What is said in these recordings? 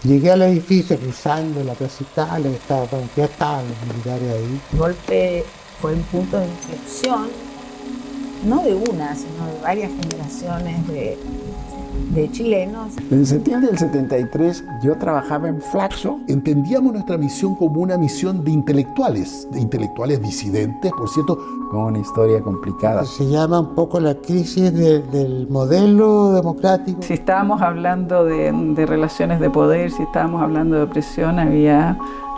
Llegué al edificio cruzando la Plaza Italia, ya estaban los militares ahí. El golpe fue un punto de inflexión, no de una, sino de varias generaciones de chilenos. En septiembre del 73 yo trabajaba en Flaxo. Entendíamos nuestra misión como una misión de intelectuales disidentes, por cierto. Con una historia complicada. Se llama un poco la crisis del modelo democrático. Si estábamos hablando de relaciones de poder, si estábamos hablando de opresión,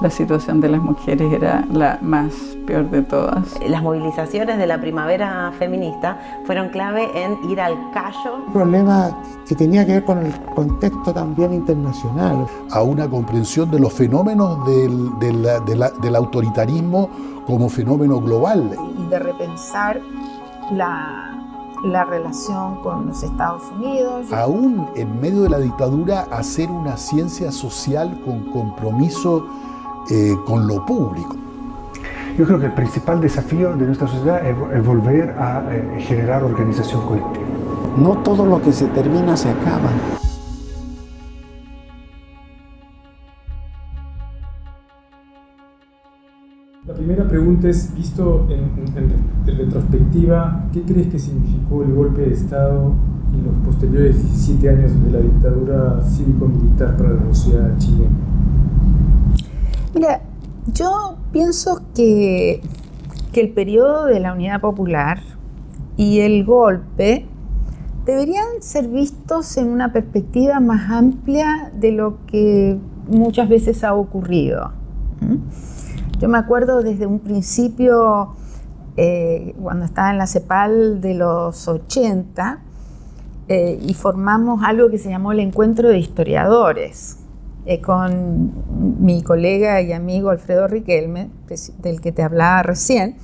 la situación de las mujeres era la más peor de todas. Las movilizaciones de la primavera feminista fueron clave en ir al callo. Un problema que tenía que ver con el contexto también internacional. A una comprensión de los fenómenos del autoritarismo como fenómeno global. Y de repensar la relación con los Estados Unidos. Aún en medio de la dictadura, hacer una ciencia social con compromiso con lo público. Yo creo que el principal desafío de nuestra sociedad es volver a generar organización colectiva. No todo lo que se termina se acaba. La primera pregunta es, visto en retrospectiva, ¿qué crees que significó el golpe de Estado y los posteriores 17 años de la dictadura cívico-militar para la sociedad chilena? Mira, yo pienso que el periodo de la Unidad Popular y el golpe deberían ser vistos en una perspectiva más amplia de lo que muchas veces ha ocurrido. Yo me acuerdo desde un principio, cuando estaba en la CEPAL de los 80, y formamos algo que se llamó el Encuentro de Historiadores, con mi colega y amigo Alfredo Riquelme, del que te hablaba recién,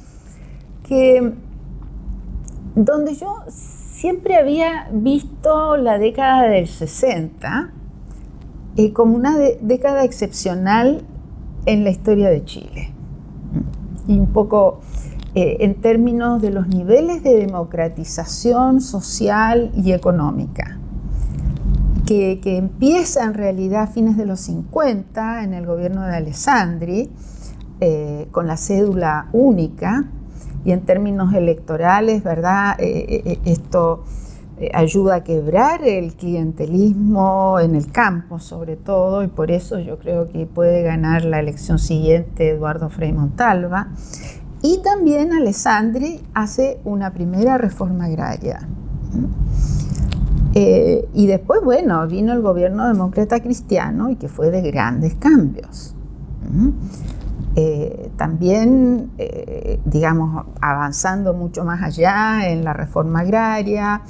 donde yo siempre había visto la década del 60 como una década excepcional en la historia de Chile. Y un poco en términos de los niveles de democratización social y económica, que empieza en realidad a fines de los 50 en el gobierno de Alessandri, con la cédula única, y en términos electorales, ¿verdad? Esto ayuda a quebrar el clientelismo en el campo, sobre todo, y por eso yo creo que puede ganar la elección siguiente Eduardo Frei Montalva. Y también Alessandri hace una primera reforma agraria. Y después, bueno, vino el gobierno demócrata cristiano y que fue de grandes cambios. También, digamos, avanzando mucho más allá en la reforma agraria.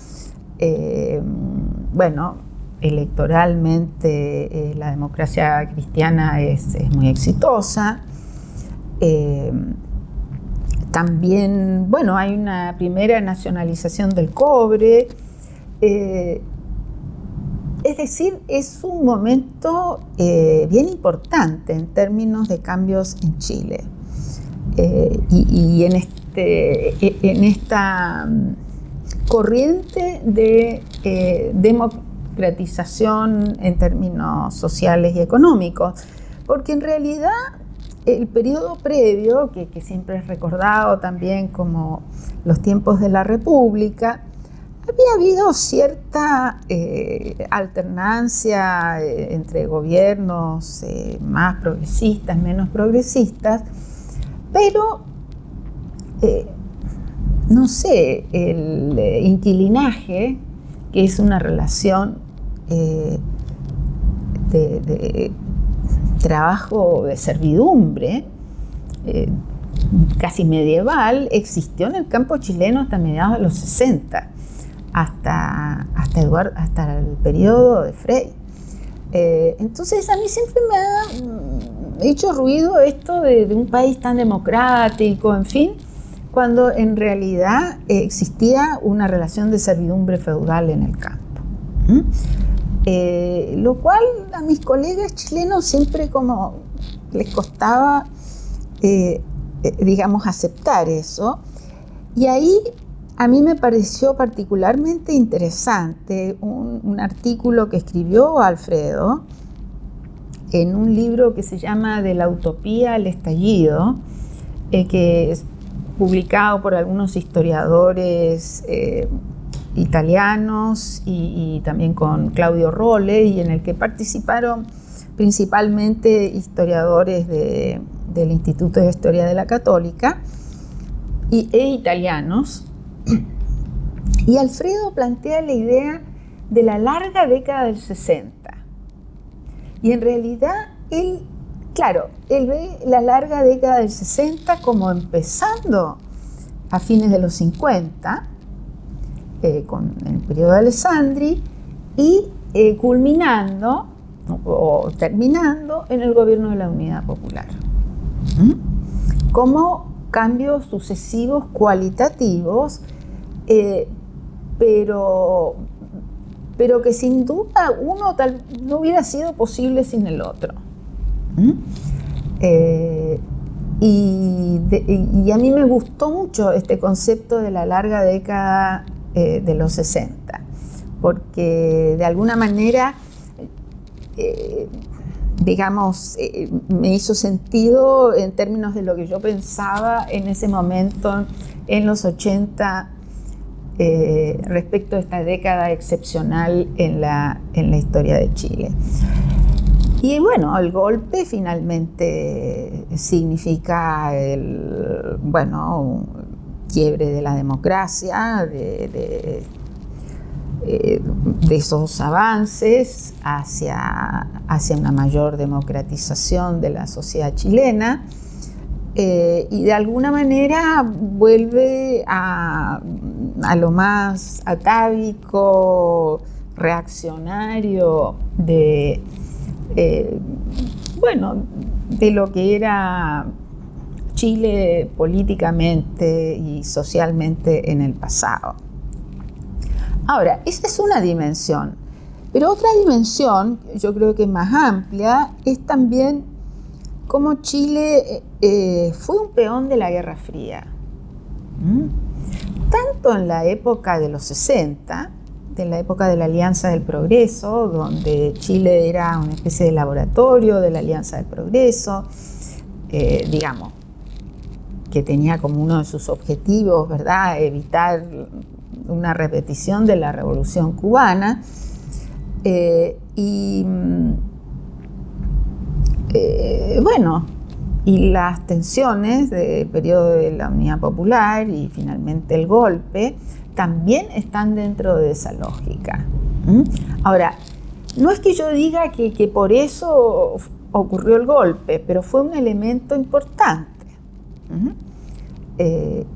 Bueno, electoralmente la democracia cristiana es muy exitosa. También, bueno, hay una primera nacionalización del cobre. Es decir, es un momento bien importante en términos de cambios en Chile. Y en esta corriente de democratización en términos sociales y económicos, porque en realidad el periodo previo, que siempre es recordado también como los tiempos de la República, había habido cierta alternancia entre gobiernos más progresistas, menos progresistas, pero no sé, el inquilinaje, que es una relación de trabajo de servidumbre casi medieval, existió en el campo chileno hasta mediados de los 60, hasta el periodo de Frei. Entonces a mí siempre me ha hecho ruido esto de un país tan democrático, en fin, cuando en realidad existía una relación de servidumbre feudal en el campo. Lo cual a mis colegas chilenos siempre como les costaba, digamos, aceptar eso. Y ahí a mí me pareció particularmente interesante un artículo que escribió Alfredo, en un libro que se llama De la utopía al estallido, que es publicado por algunos historiadores italianos y también con Claudio Rolle, y en el que participaron principalmente historiadores del Instituto de Historia de la Católica e italianos. Y Alfredo plantea la idea de la larga década del 60. Y en realidad él ve la larga década del 60 como empezando a fines de los 50, con el periodo de Alessandri, y culminando o terminando en el gobierno de la Unidad Popular. Como cambios sucesivos cualitativos, pero que sin duda uno no hubiera sido posible sin el otro. Y a mí me gustó mucho este concepto de la larga década de los 60, porque de alguna manera, me hizo sentido en términos de lo que yo pensaba en ese momento, en los 80, respecto a esta década excepcional en la historia de Chile. Y bueno, el golpe finalmente significa un quiebre de la democracia, de esos avances hacia una mayor democratización de la sociedad chilena, y de alguna manera vuelve a lo más atávico, reaccionario de lo que era Chile políticamente y socialmente en el pasado. Ahora, esa es una dimensión, pero otra dimensión, yo creo que más amplia, es también cómo Chile fue un peón de la Guerra Fría. Tanto en la época de los 60, de la época de la Alianza del Progreso, donde Chile era una especie de laboratorio de la Alianza del Progreso, que tenía como uno de sus objetivos, ¿verdad?, evitar una repetición de la Revolución Cubana, y las tensiones del periodo de la Unidad Popular y finalmente el golpe también están dentro de esa lógica. Ahora, no es que yo diga que por eso ocurrió el golpe, pero fue un elemento importante.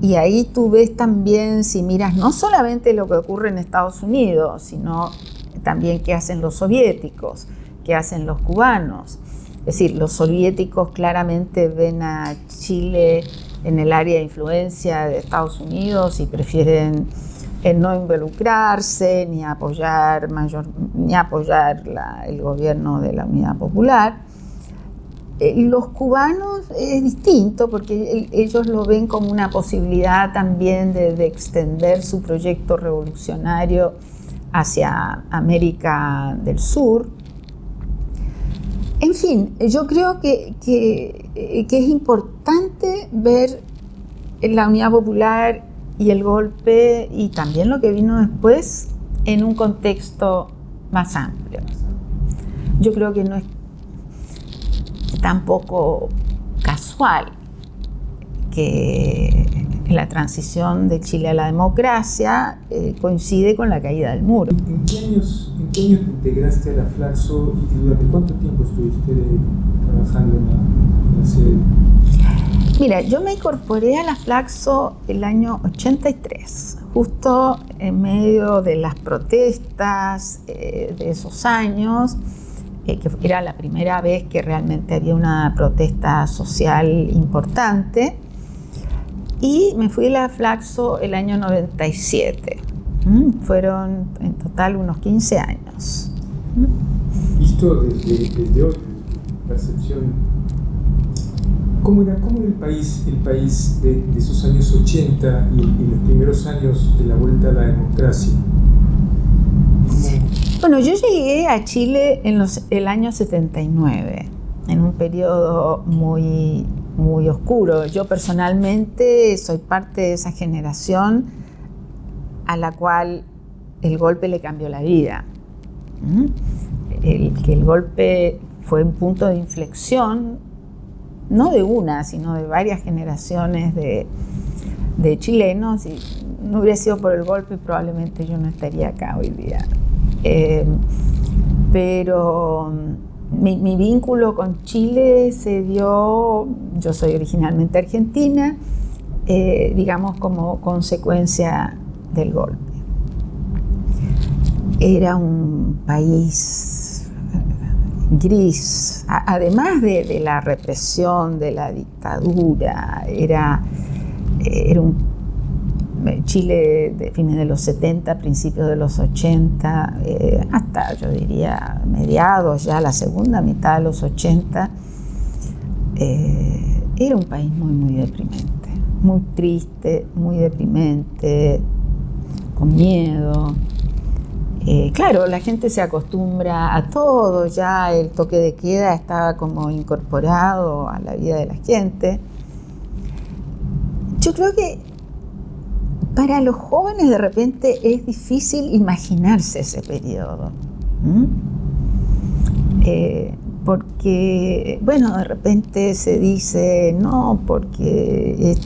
Y ahí tú ves también, si miras no solamente lo que ocurre en Estados Unidos, sino también qué hacen los soviéticos, qué hacen los cubanos. Es decir, los soviéticos claramente ven a Chile en el área de influencia de Estados Unidos y prefieren no involucrarse ni apoyar el gobierno de la Unidad Popular. Los cubanos es distinto porque ellos lo ven como una posibilidad también de extender su proyecto revolucionario hacia América del Sur. En fin, yo creo que es importante ver la Unidad Popular y el golpe y también lo que vino después en un contexto más amplio. Yo creo que no es tampoco casual que la transición de Chile a la democracia coincide con la caída del muro. ¿En qué años te integraste a la Flaxo y durante cuánto tiempo estuviste trabajando en la sede? Mira, yo me incorporé a la Flaxo el año 83, justo en medio de las protestas de esos años, que era la primera vez que realmente había una protesta social importante, y me fui a la Flaxo el año 97. Fueron en total unos 15 años. Visto desde hoy, percepción, ¿cómo era el país de esos años 80 y los primeros años de la vuelta a la democracia? Bueno, yo llegué a Chile en el año 79, en un periodo muy, muy oscuro. Yo personalmente soy parte de esa generación a la cual el golpe le cambió la vida. El golpe fue un punto de inflexión, no de una, sino de varias generaciones de chilenos, y no hubiera sido por el golpe probablemente yo no estaría acá hoy día. Pero mi vínculo con Chile se dio, yo soy originalmente argentina, digamos como consecuencia del golpe. Era un país gris, además de la represión, de la dictadura, era un Chile de fines de los 70, principios de los 80, hasta yo diría mediados, ya la segunda mitad de los 80, era un país muy, muy deprimente, muy triste, muy deprimente, con miedo. Claro, la gente se acostumbra a todo, ya el toque de queda estaba como incorporado a la vida de la gente. Yo creo que para los jóvenes de repente es difícil imaginarse ese periodo. Porque, bueno, de repente se dice, no, porque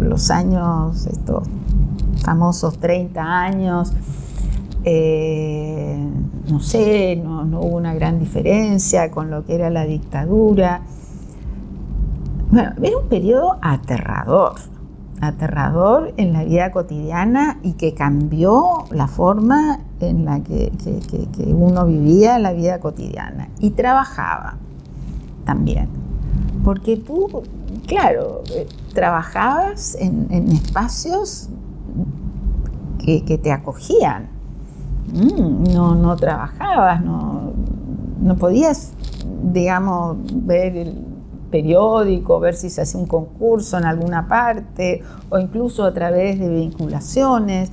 los años, estos famosos 30 años, no sé, no hubo una gran diferencia con lo que era la dictadura. Bueno, era un periodo aterrador en la vida cotidiana y que cambió la forma en la que uno vivía la vida cotidiana y trabajaba también. Porque tú, claro, trabajabas en espacios que te acogían. No trabajabas, no podías, digamos, ver el periódico, ver si se hacía un concurso en alguna parte o incluso a través de vinculaciones.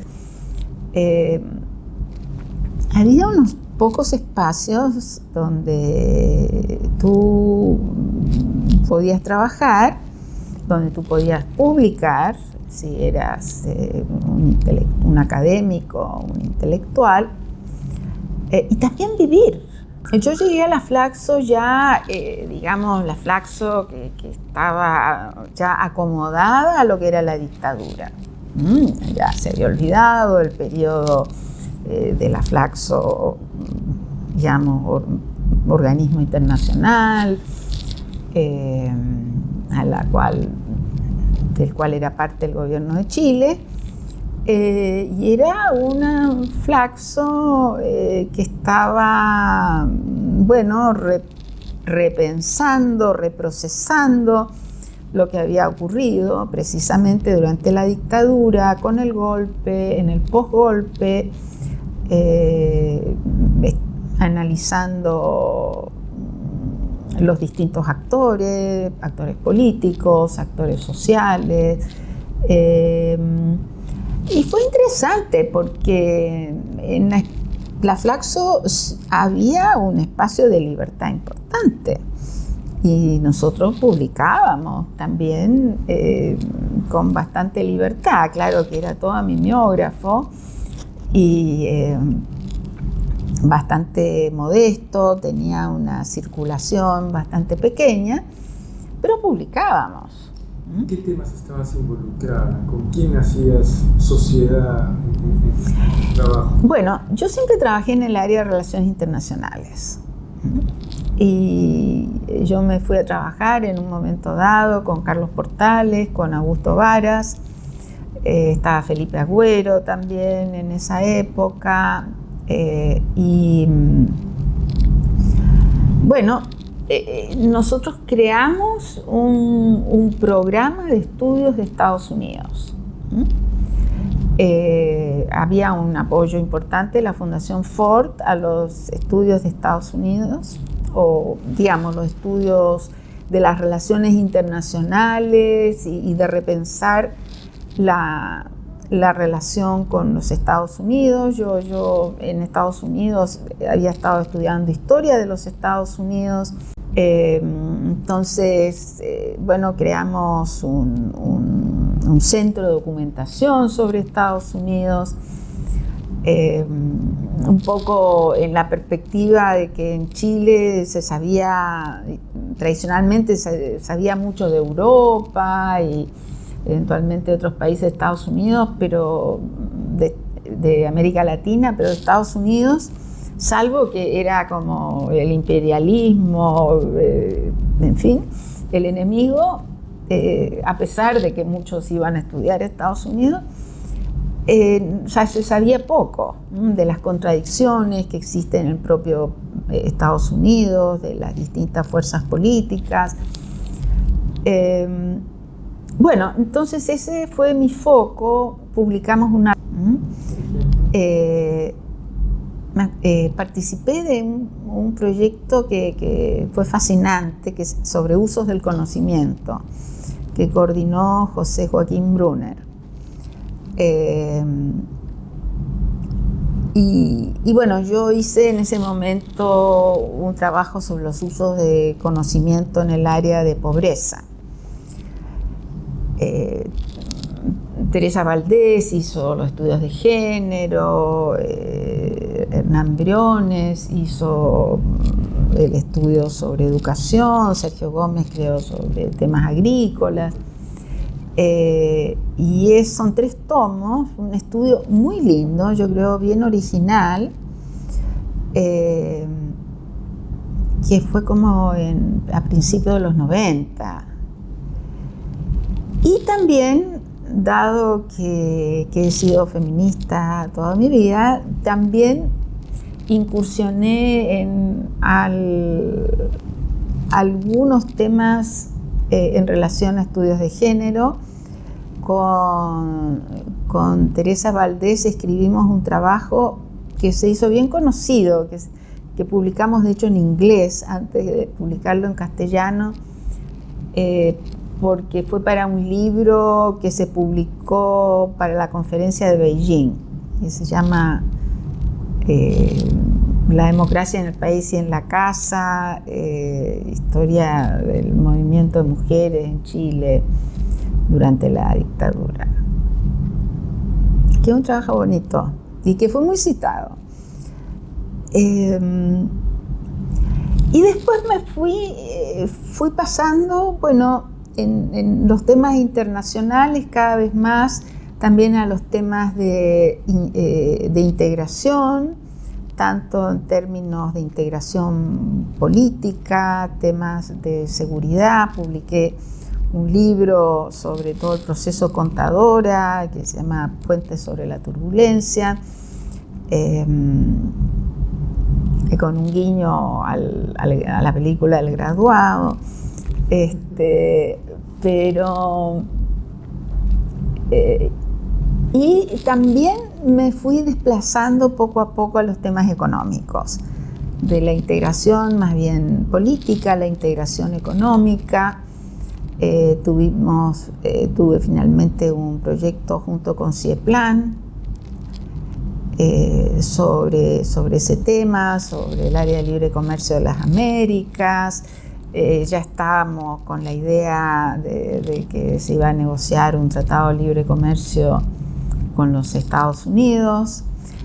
Había unos pocos espacios donde tú podías trabajar, donde tú podías publicar, si eras un académico, un intelectual, y también vivir. Yo llegué a la Flaxo ya, digamos, la Flaxo que estaba ya acomodada a lo que era la dictadura. Ya se había olvidado el periodo de la Flaxo, digamos, organismo internacional, del cual era parte el gobierno de Chile. Y era una Flaxo que estaba, bueno, repensando, reprocesando lo que había ocurrido precisamente durante la dictadura, con el golpe, en el posgolpe, analizando los distintos actores políticos, actores sociales. Y fue interesante porque en la Flaxo había un espacio de libertad importante y nosotros publicábamos también con bastante libertad. Claro que era todo mimeógrafo y bastante modesto, tenía una circulación bastante pequeña, pero publicábamos. ¿En qué temas estabas involucrada? ¿Con quién hacías sociedad en tu trabajo? Bueno, yo siempre trabajé en el área de relaciones internacionales. Y yo me fui a trabajar en un momento dado con Carlos Portales, con Augusto Varas, estaba Felipe Agüero también en esa época. Y bueno, nosotros creamos un programa de estudios de Estados Unidos. Había un apoyo importante de la Fundación Ford a los estudios de Estados Unidos, o digamos los estudios de las relaciones internacionales y de repensar la la relación con los Estados Unidos. Yo en Estados Unidos había estado estudiando historia de los Estados Unidos. Entonces, bueno, creamos un centro de documentación sobre Estados Unidos, un poco en la perspectiva de que en Chile se sabía, tradicionalmente se sabía mucho de Europa y eventualmente de otros países de Estados Unidos, pero de América Latina, pero de Estados Unidos, salvo que era como el imperialismo, en fin, el enemigo, a pesar de que muchos iban a estudiar a Estados Unidos, ya se sabía poco de las contradicciones que existen en el propio Estados Unidos, de las distintas fuerzas políticas. Bueno, entonces ese fue mi foco. Publicamos una... participé de un proyecto que fue fascinante, que es sobre usos del conocimiento, que coordinó José Joaquín Brunner. Y bueno, yo hice en ese momento un trabajo sobre los usos de conocimiento en el área de pobreza. Teresa Valdés hizo los estudios de género, Hernán Briones hizo el estudio sobre educación, Sergio Gómez creó sobre temas agrícolas. Y son 3 tomos, un estudio muy lindo, yo creo bien original, que fue como a principios de los 90. Y también, dado que he sido feminista toda mi vida, también incursioné en algunos temas en relación a estudios de género. Con Teresa Valdés escribimos un trabajo que se hizo bien conocido, que publicamos de hecho en inglés antes de publicarlo en castellano, porque fue para un libro que se publicó para la conferencia de Beijing, que se llama La democracia en el país y en la casa, historia del movimiento de mujeres en Chile durante la dictadura, que es un trabajo bonito y que fue muy citado. Y después me fui pasando, bueno, en los temas internacionales cada vez más, también a los temas de integración, tanto en términos de integración política, temas de seguridad. Publiqué un libro sobre todo el proceso Contadora, que se llama Puentes sobre la turbulencia, con un guiño a la película El Graduado. Y también me fui desplazando poco a poco a los temas económicos, de la integración más bien política, la integración económica. Tuve finalmente un proyecto junto con CIEPLAN sobre ese tema, sobre el área de libre comercio de las Américas. Ya estábamos con la idea de que se iba a negociar un tratado de libre comercio con los Estados Unidos.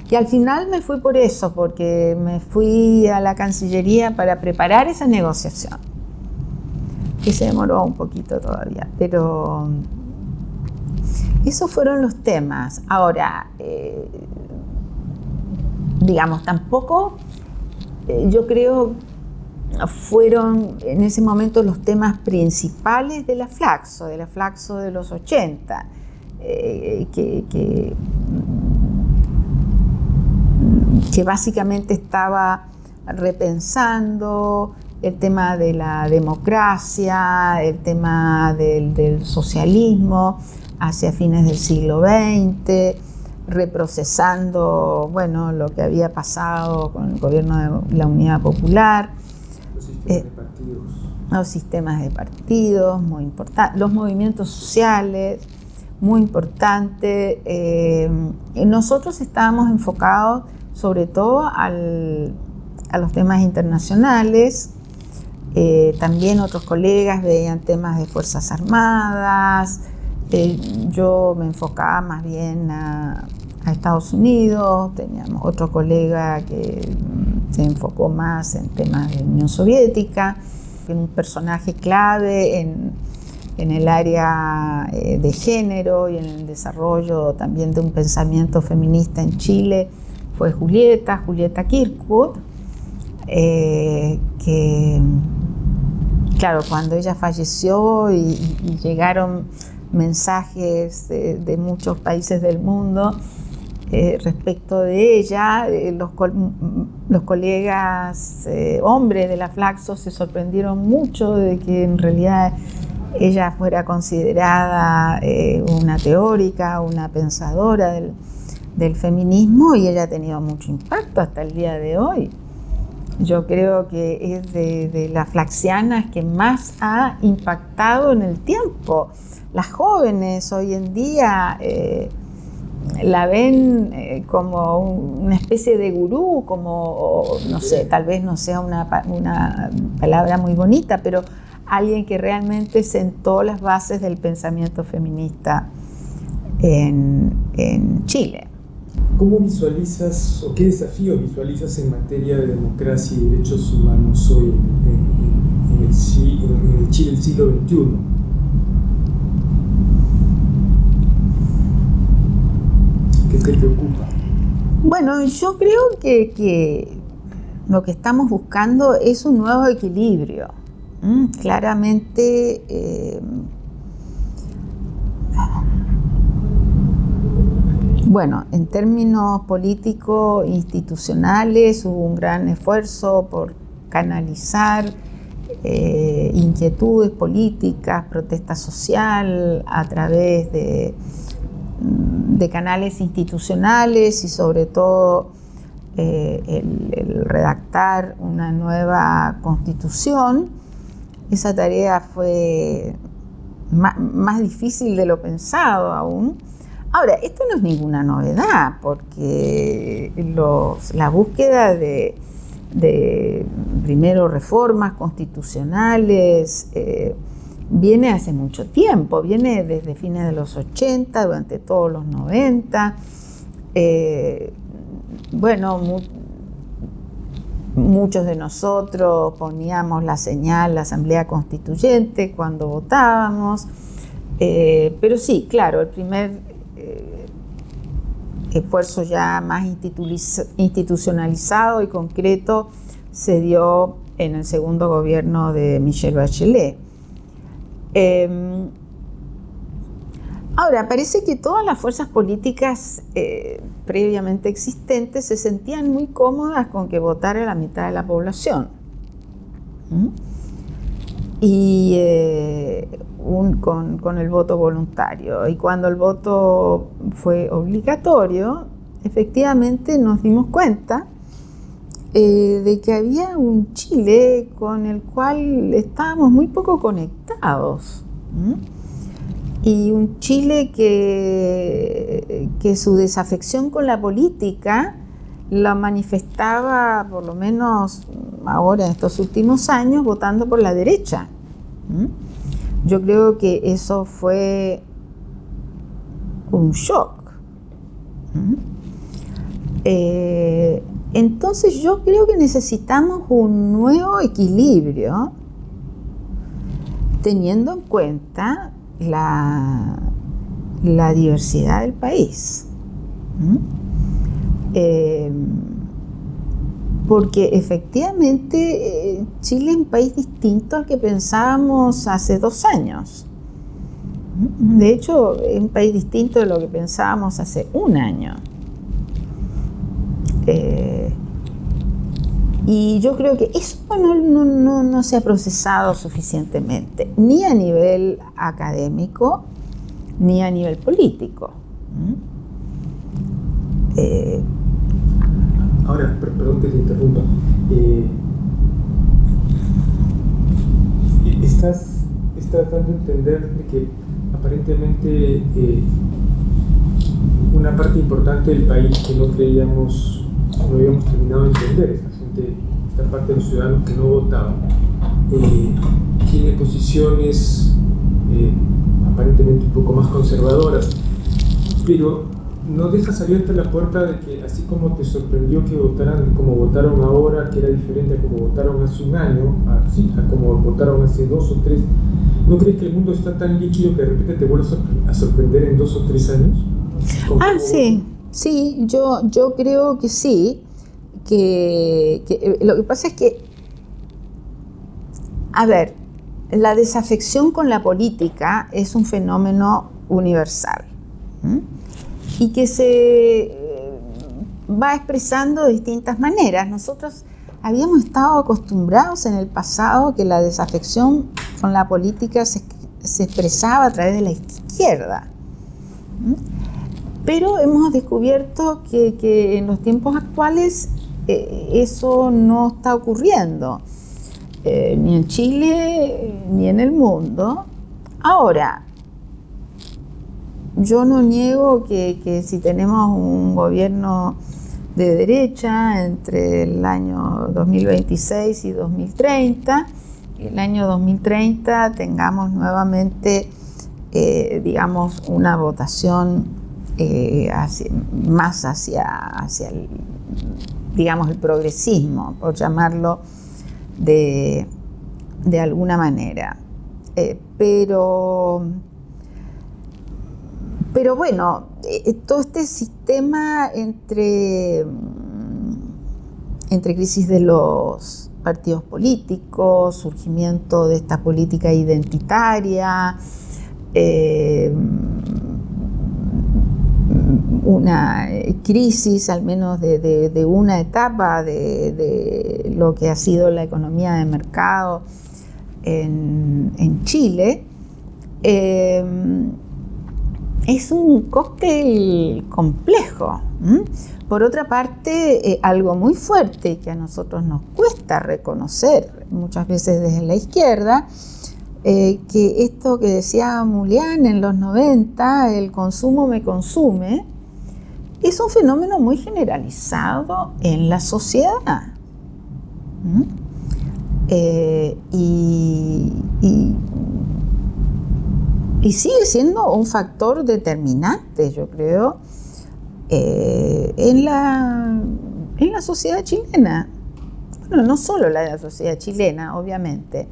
Y al final me fui por eso, porque me fui a la Cancillería para preparar esa negociación, que se demoró un poquito todavía, pero esos fueron los temas. Ahora, digamos, tampoco yo creo fueron en ese momento los temas principales de la Flaxo de los 80, que básicamente estaba repensando el tema de la democracia, el tema del socialismo hacia fines del siglo XX, reprocesando, bueno, lo que había pasado con el gobierno de la Unidad Popular. Los sistemas de partidos. Muy importantes, los movimientos sociales. muy importante. Nosotros estábamos enfocados sobre todo a los temas internacionales. También otros colegas veían temas de Fuerzas Armadas. Yo me enfocaba más bien a Estados Unidos. Teníamos otro colega que se enfocó más en temas de Unión Soviética. Un personaje clave en el área de género y en el desarrollo también de un pensamiento feminista en Chile fue Julieta Kirkwood, que claro, cuando ella falleció y llegaron mensajes de muchos países del mundo respecto de ella, los colegas hombres de la Flaxo se sorprendieron mucho de que en realidad ella fuera considerada una teórica, una pensadora del feminismo, y ella ha tenido mucho impacto hasta el día de hoy. Yo creo que es de las flaxianas que más ha impactado en el tiempo. Las jóvenes hoy en día la ven como una especie de gurú, como, no sé, tal vez no sea una palabra muy bonita, pero alguien que realmente sentó las bases del pensamiento feminista en Chile. ¿Cómo visualizas o qué desafíos visualizas en materia de democracia y derechos humanos hoy en el Chile del siglo XXI? ¿Qué te preocupa? Bueno, yo creo que lo que estamos buscando es un nuevo equilibrio. Claramente, bueno, en términos políticos institucionales hubo un gran esfuerzo por canalizar inquietudes políticas, protesta social a través de canales institucionales y sobre todo el redactar una nueva constitución. Esa tarea fue más difícil de lo pensado aún. Ahora, esto no es ninguna novedad, porque la búsqueda de primero reformas constitucionales viene hace mucho tiempo, viene desde fines de los 80, durante todos los 90. Bueno, muchos de nosotros poníamos la señal, la Asamblea Constituyente, cuando votábamos. Pero sí, claro, el primer esfuerzo ya más institucionalizado y concreto se dio en el segundo gobierno de Michelle Bachelet. Ahora, parece que todas las fuerzas políticas previamente existentes se sentían muy cómodas con que votara la mitad de la población. Y con el voto voluntario. Y cuando el voto fue obligatorio, efectivamente nos dimos cuenta de que había un Chile con el cual estábamos muy poco conectados. Y un Chile que su desafección con la política la manifestaba, por lo menos ahora en estos últimos años, votando por la derecha. Yo creo que eso fue un shock. Entonces yo creo que necesitamos un nuevo equilibrio teniendo en cuenta la diversidad del país. Porque efectivamente Chile es un país distinto al que pensábamos hace 2 años. De hecho, es un país distinto de lo que pensábamos hace 1 año. Y yo creo que eso no se ha procesado suficientemente, ni a nivel académico, ni a nivel político. Ahora, perdón que te interrumpa. Estás dando a entender que a aparentemente una parte importante del país que no creíamos, no habíamos terminado de entender, esta parte de los ciudadanos que no votaban, tiene posiciones aparentemente un poco más conservadoras, pero no dejas abierta la puerta de que, así como te sorprendió que votaran como votaron ahora, que era diferente a como votaron hace un año, a como votaron hace 2 o 3, ¿no crees que el mundo está tan líquido que de repente te vuelves a sorprender en 2 o 3 años? Sí, yo creo que sí, que lo que pasa es que, a ver, la desafección con la política es un fenómeno universal, y que se va expresando de distintas maneras. Nosotros habíamos estado acostumbrados en el pasado que la desafección con la política se expresaba a través de la izquierda, pero hemos descubierto que en los tiempos actuales eso no está ocurriendo, ni en Chile ni en el mundo. Ahora, yo no niego que si tenemos un gobierno de derecha entre el año 2026 y 2030, el año 2030 tengamos nuevamente, digamos, una votación más hacia el, digamos, el progresismo, por llamarlo de alguna manera. Pero bueno, todo este sistema entre crisis de los partidos políticos, surgimiento de esta política identitaria, una crisis al menos de una etapa de lo que ha sido la economía de mercado en Chile, es un cóctel complejo. Por otra parte, algo muy fuerte que a nosotros nos cuesta reconocer muchas veces desde la izquierda, que esto que decía Mulián en los 90, el consumo me consume, es un fenómeno muy generalizado en la sociedad. Y sigue siendo un factor determinante, yo creo, en la sociedad chilena. Bueno, no solo la sociedad chilena, obviamente,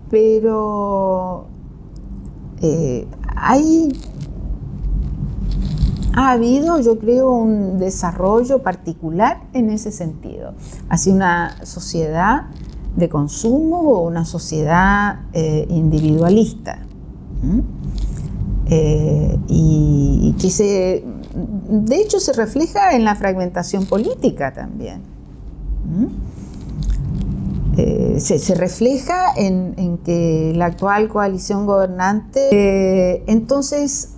pero ha habido, yo creo, un desarrollo particular en ese sentido, hacia una sociedad de consumo o una sociedad individualista. Y que de hecho se refleja en la fragmentación política también. Se refleja en que la actual coalición gobernante, entonces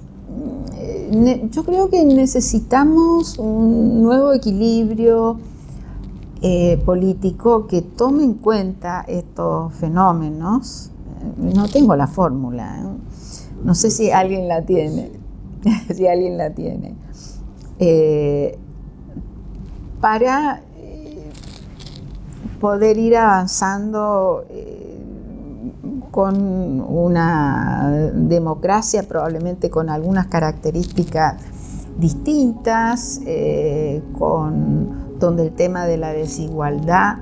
yo creo que necesitamos un nuevo equilibrio político que tome en cuenta estos fenómenos. No tengo la fórmula, no sé si alguien la tiene, para poder ir avanzando con una democracia probablemente con algunas características distintas, donde el tema de la desigualdad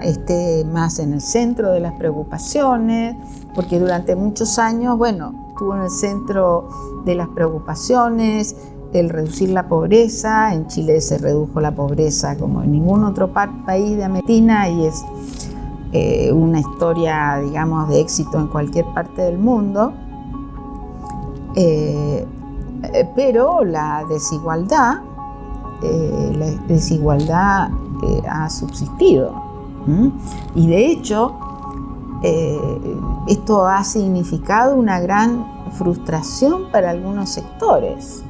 esté más en el centro de las preocupaciones, porque durante muchos años, bueno, estuvo en el centro de las preocupaciones el reducir la pobreza. En Chile se redujo la pobreza como en ningún otro país de América Latina y es una historia, digamos, de éxito en cualquier parte del mundo. Pero la desigualdad ha subsistido. Y de hecho, esto ha significado una gran frustración para algunos sectores.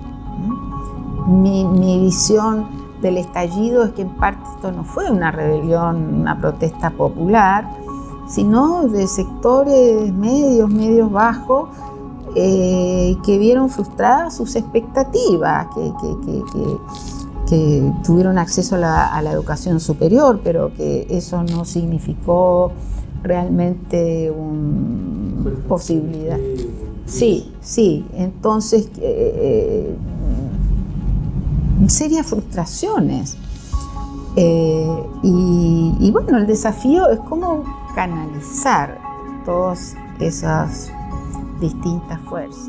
Mi visión del estallido es que en parte esto no fue una rebelión, una protesta popular, sino de sectores medios bajos, que vieron frustradas sus expectativas, que tuvieron acceso a la educación superior, pero que eso no significó realmente una posibilidad. Sí, entonces serias frustraciones. Y bueno, el desafío es cómo canalizar todas esas distintas fuerzas.